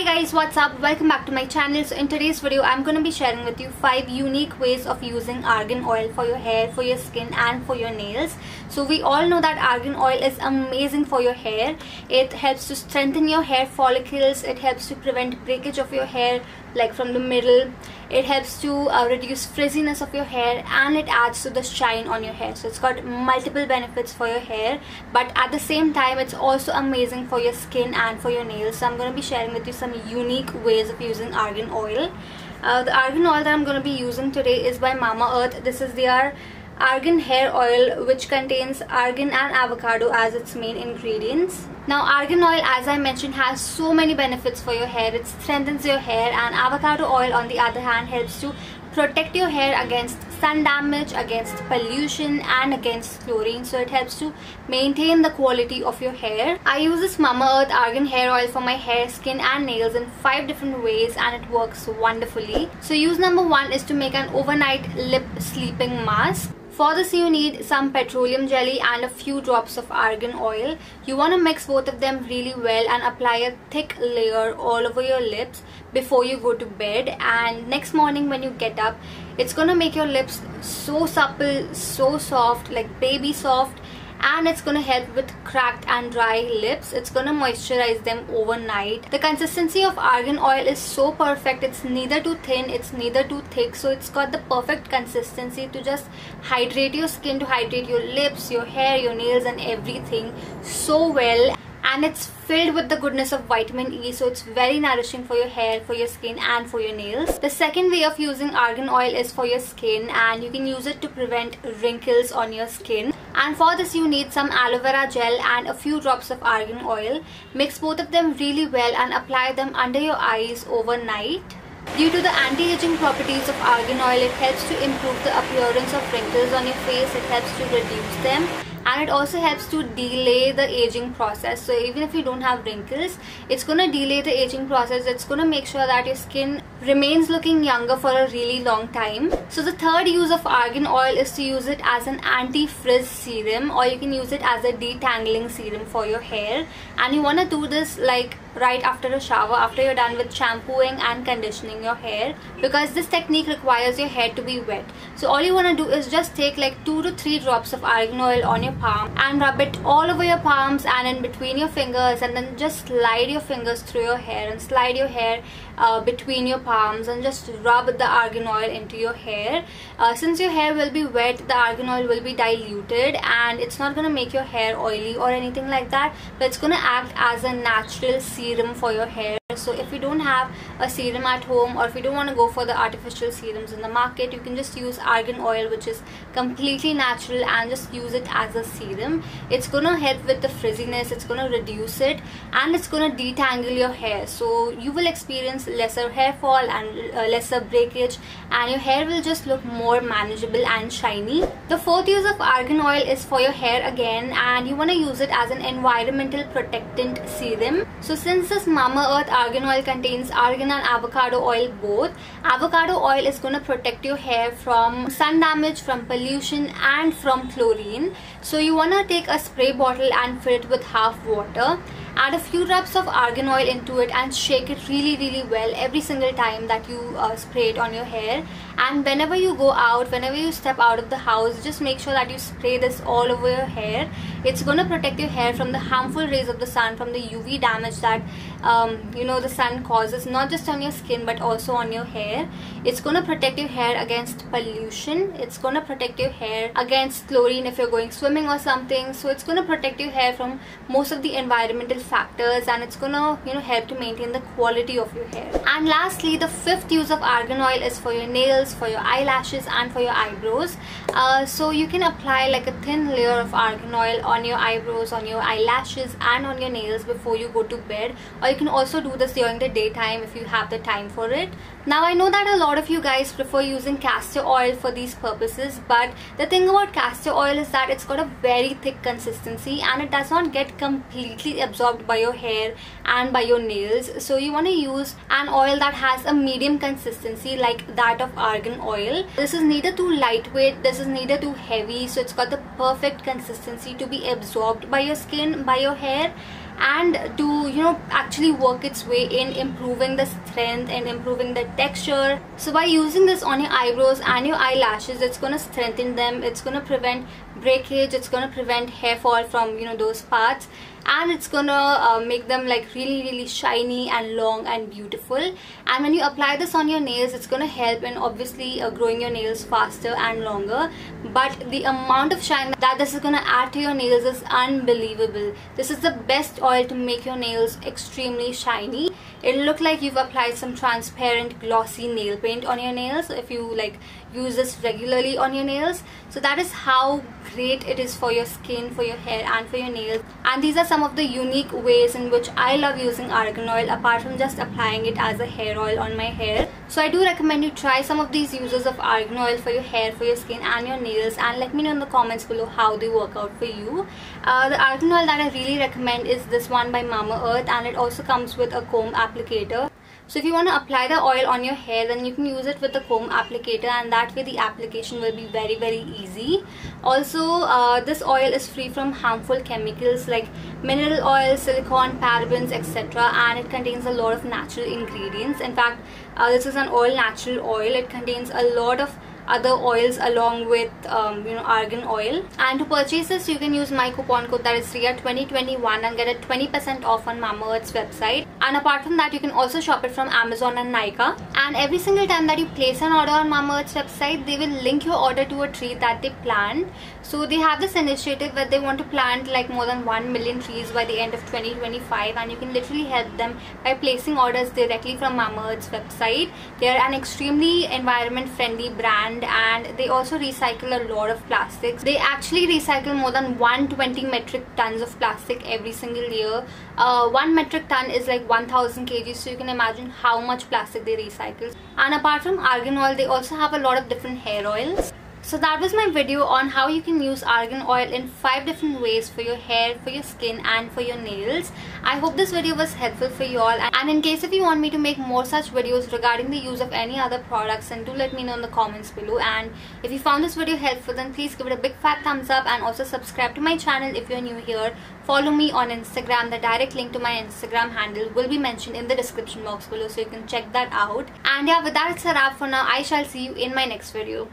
Hi guys, what's up? Welcome back to my channel. So in today's video I'm going to be sharing with you 5 unique ways of using argan oil for your hair, for your skin and for your nails. So we all know that argan oil is amazing for your hair. It helps to strengthen your hair follicles, it helps to prevent breakage of your hair like from the middle. It helps to reduce frizziness of your hair, and it adds to the shine on your hair. So it's got multiple benefits for your hair, but at the same time it's also amazing for your skin and for your nails. So I'm going to be sharing with you some unique ways of using argan oil. The argan oil that I'm going to be using today is by Mamaearth. This is their argan hair oil, which contains argan and avocado as its main ingredients. Now argan oil, as I mentioned, has so many benefits for your hair. It strengthens your hair, and avocado oil on the other hand helps to protect your hair against sun damage, against pollution and against chlorine. So it helps to maintain the quality of your hair. I use this Mamaearth argan hair oil for my hair, skin and nails in 5 different ways, and it works wonderfully. So use number 1 is to make an overnight lip sleeping mask. For this you need some petroleum jelly and a few drops of argan oil. You want to mix both of them really well and apply a thick layer all over your lips before you go to bed, and next morning when you get up, it's gonna make your lips so supple, so soft, like baby soft, and it's gonna help with cracked and dry lips. It's gonna moisturize them overnight. The consistency of argan oil is so perfect. It's neither too thin, it's neither too thick, so it's got the perfect consistency to just hydrate your skin, to hydrate your lips, your hair, your nails and everything so well. And it's filled with the goodness of vitamin E, so it's very nourishing for your hair, for your skin and for your nails. The second way of using argan oil is for your skin, and you can use it to prevent wrinkles on your skin. And for this you need some aloe vera gel and a few drops of argan oil. Mix both of them really well and apply them under your eyes overnight. Due to the anti-aging properties of argan oil, it helps to improve the appearance of wrinkles on your face, it helps to reduce them, and it also helps to delay the aging process. So even if you don't have wrinkles, it's gonna delay the aging process. It's gonna make sure that your skin remains looking younger for a really long time. So the third use of argan oil is to use it as an anti-frizz serum, or you can use it as a detangling serum for your hair. And you want to do this like right after a shower, after you're done with shampooing and conditioning your hair, because this technique requires your hair to be wet. So all you want to do is just take like 2 to 3 drops of argan oil on your palm and rub it all over your palms and in between your fingers, and then just slide your fingers through your hair and slide your hair between your palms and just rub the argan oil into your hair. Since your hair will be wet, the argan oil will be diluted and it's not going to make your hair oily or anything like that, but it's going to act as a natural serum for your hair. So if you don't have a serum at home, or if you don't want to go for the artificial serums in the market, you can just use argan oil, which is completely natural, and just use it as a serum. It's gonna help with the frizziness, it's gonna reduce it, and it's gonna detangle your hair. So you will experience lesser hair fall and lesser breakage, and your hair will just look more manageable and shiny. The fourth use of argan oil is for your hair again, and you want to use it as an environmental protectant serum. So since this Mamaearth argan oil contains argan and avocado oil both, avocado oil is going to protect your hair from sun damage, from pollution and from chlorine. So you want to take a spray bottle and fill it with half water. Add a few drops of argan oil into it and shake it really well every single time that you spray it on your hair. And whenever you go out, whenever you step out of the house, just make sure that you spray this all over your hair. It's going to protect your hair from the harmful rays of the sun, from the UV damage that the sun causes, not just on your skin but also on your hair. It's going to protect your hair against pollution. It's going to protect your hair against chlorine if you're going swimming or something. So it's going to protect your hair from most of the environmental factors, and it's going to help to maintain the quality of your hair. And lastly, the fifth use of argan oil is for your nails, for your eyelashes and for your eyebrows. So you can apply like a thin layer of argan oil on your eyebrows, on your eyelashes and on your nails before you go to bed, or you can also do this during the daytime if you have the time for it. Now I know that a lot of you guys prefer using castor oil for these purposes, but the thing about castor oil is that it's got a very thick consistency and it does not get completely absorbed by your hair and by your nails. So you want to use an oil that has a medium consistency like that of argan oil. This is neither too lightweight, this is neither too heavy, so it's got the perfect consistency to be absorbed by your skin, by your hair, and to, you know, actually work its way in improving the strength and improving the texture. So by using this on your eyebrows and your eyelashes, it's going to strengthen them, it's going to prevent breakage, it's going to prevent hair fall from, you know, those parts, and it's gonna make them like really shiny and long and beautiful. And when you apply this on your nails, it's gonna help in obviously growing your nails faster and longer, but the amount of shine that this is gonna add to your nails is unbelievable. This is the best oil to make your nails extremely shiny. It'll look like you've applied some transparent glossy nail paint on your nails if you like use this regularly on your nails. So that is how great it is for your skin, for your hair and for your nails. And these are some of the unique ways in which I love using argan oil, apart from just applying it as a hair oil on my hair. So I do recommend you try some of these uses of argan oil for your hair, for your skin and your nails, and let me know in the comments below how they work out for you. The argan oil that I really recommend is this one by Mamaearth, and it also comes with a comb applicator. So if you want to apply the oil on your hair, then you can use it with the comb applicator, and that way the application will be very easy. Also, this oil is free from harmful chemicals like mineral oil, silicone, parabens, etc. and it contains a lot of natural ingredients. In fact, this is an all natural oil. It contains a lot of other oils along with you know, argan oil. And to purchase this, you can use my coupon code, that is Riya2021, and get a 20% off on Mamaearth's website. And apart from that, you can also shop it from Amazon and Nykaa. And every single time that you place an order on Mamaearth's website, they will link your order to a tree that they plant. So they have this initiative where they want to plant like more than 1 million trees by the end of 2025, and you can literally help them by placing orders directly from Mamaearth's website. They are an extremely environment friendly brand, and they also recycle a lot of plastics. They actually recycle more than 120 metric tons of plastic every single year. 1 metric ton is like 1000 kg, so you can imagine how much plastic they recycle. And apart from argan oil, they also have a lot of different hair oils. So that was my video on how you can use argan oil in 5 different ways for your hair, for your skin and for your nails. I hope this video was helpful for you all, and in case if you want me to make more such videos regarding the use of any other products, then do let me know in the comments below. And if you found this video helpful, then please give it a big fat thumbs up, and also subscribe to my channel if you're new here. Follow me on Instagram. The direct link to my Instagram handle will be mentioned in the description box below, so you can check that out. And yeah, with that, it's a wrap for now. I shall see you in my next video.